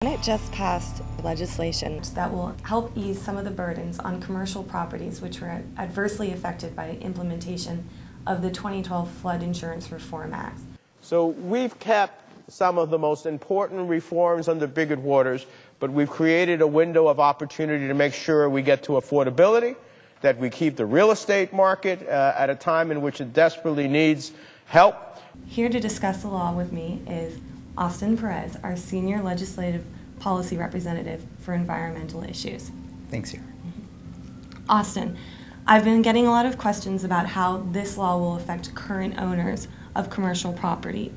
Senate just passed legislation that will help ease some of the burdens on commercial properties which were adversely affected by implementation of the 2012 Flood Insurance Reform Act. So we've kept some of the most important reforms under Bigger Waters, but we've created a window of opportunity to make sure we get to affordability, that we keep the real estate market at a time in which it desperately needs help. Here to discuss the law with me is Austin Perez, our Senior Legislative Policy Representative for Environmental Issues. Thanks, Sarah. Austin, I've been getting a lot of questions about how this law will affect current owners of commercial properties.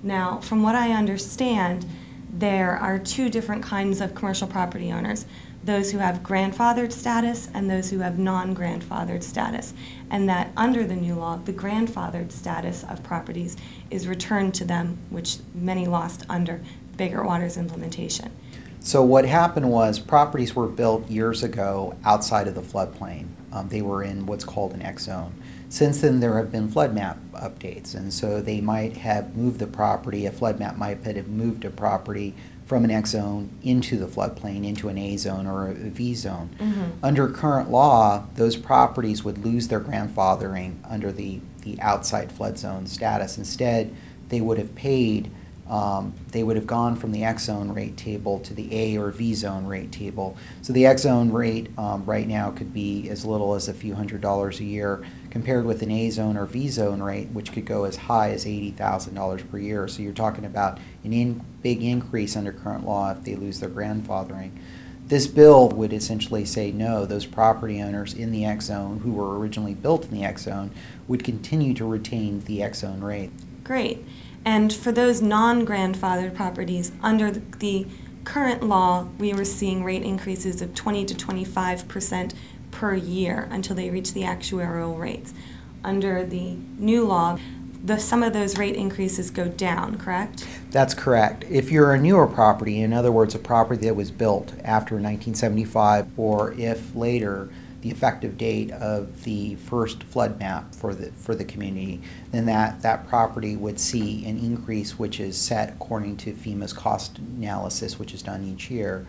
Now, from what I understand, there are two different kinds of commercial property owners, those who have grandfathered status and those who have non-grandfathered status, and that under the new law, the grandfathered status of properties is returned to them, which many lost under Bigger Waters implementation. So what happened was properties were built years ago outside of the floodplain. They were in what's called an X zone. Since then, there have been flood map updates, and so they might have moved the property, a flood map might have moved a property from an X zone into the floodplain, into an A zone or a V zone. Under current law, those properties would lose their grandfathering under the outside flood zone status. Instead, they would have paid, they would have gone from the X zone rate table to the A or V zone rate table. So the X zone rate right now could be as little as a few $100s a year, compared with an A zone or V zone rate, which could go as high as $80,000 per year. So you're talking about an big increase under current law if they lose their grandfathering. This bill would essentially say no, those property owners in the X zone who were originally built in the X zone would continue to retain the X zone rate. Great. And for those non-grandfathered properties, under the current law, we were seeing rate increases of 20 to 25% per year until they reach the actuarial rates. Under the new law, some of those rate increases go down, correct? That's correct. If you're a newer property, in other words, a property that was built after 1975, or if later, the effective date of the first flood map for the community, then that property would see an increase which is set according to FEMA's cost analysis, which is done each year.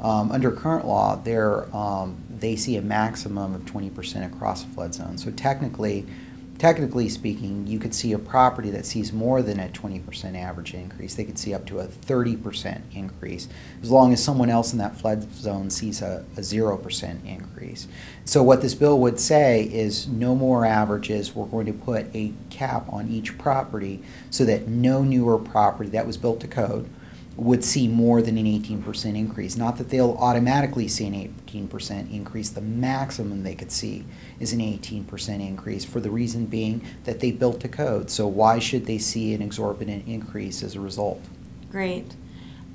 Under current law, they see a maximum of 20% across a flood zone. So technically speaking, you could see a property that sees more than a 20% average increase. They could see up to a 30% increase, as long as someone else in that flood zone sees a 0% increase. So what this bill would say is no more averages. We're going to put a cap on each property so that no newer property that was built to code would see more than an 18% increase. Not that they'll automatically see an 18% increase. The maximum they could see is an 18% increase, for the reason being that they built to code. So why should they see an exorbitant increase as a result? Great.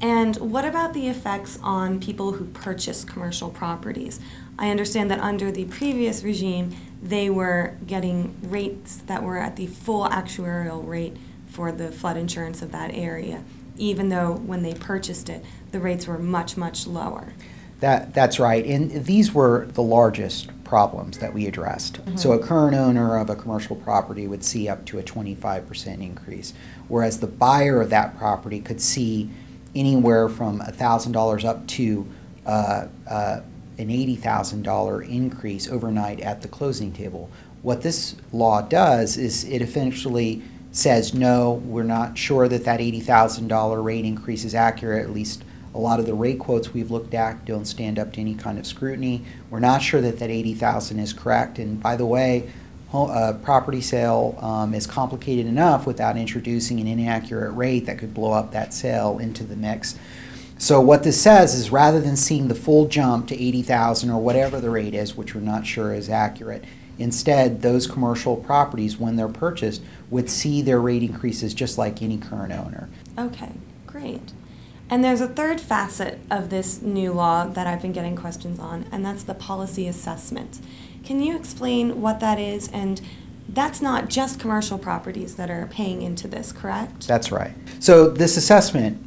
And what about the effects on people who purchase commercial properties? I understand that under the previous regime, they were getting rates that were at the full actuarial rate for the flood insurance of that area, even though when they purchased it, the rates were much, much lower. That's right, and these were the largest problems that we addressed. So a current owner of a commercial property would see up to a 25% increase, whereas the buyer of that property could see anywhere from $1,000 up to an $80,000 increase overnight at the closing table. What this law does is it essentially says, no, we're not sure that $80,000 rate increase is accurate. At least a lot of the rate quotes we've looked at don't stand up to any kind of scrutiny. We're not sure that $80,000 is correct. And by the way, property sale is complicated enough without introducing an inaccurate rate that could blow up that sale into the mix. So what this says is, rather than seeing the full jump to $80,000 or whatever the rate is, which we're not sure is accurate, instead, those commercial properties, when they're purchased, would see their rate increases just like any current owner. Okay, great. And there's a third facet of this new law that I've been getting questions on, and that's the policy assessment. Can you explain what that is and that's not just commercial properties that are paying into this, correct? That's right. So this assessment,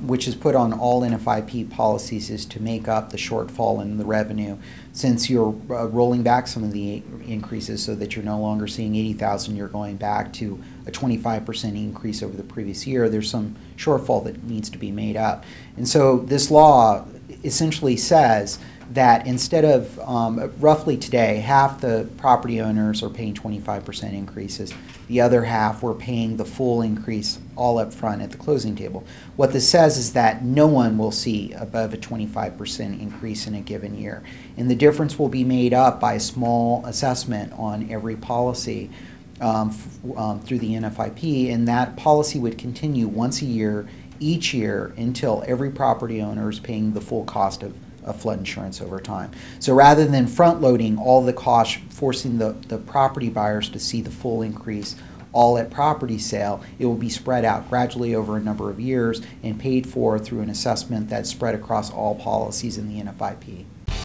which is put on all NFIP policies, is to make up the shortfall in the revenue. Since you're rolling back some of the increases so that you're no longer seeing 80,000, you're going back to a 25% increase over the previous year, there's some shortfall that needs to be made up. And so this law essentially says that instead of roughly today, half the property owners are paying 25% increases. The other half were paying the full increase all up front at the closing table. What this says is that no one will see above a 25% increase in a given year. And the difference will be made up by a small assessment on every policy through the NFIP, and that policy would continue once a year, each year, until every property owner is paying the full cost of flood insurance over time. So rather than front-loading all the costs, forcing the property buyers to see the full increase all at property sale, it will be spread out gradually over a number of years and paid for through an assessment that's spread across all policies in the NFIP.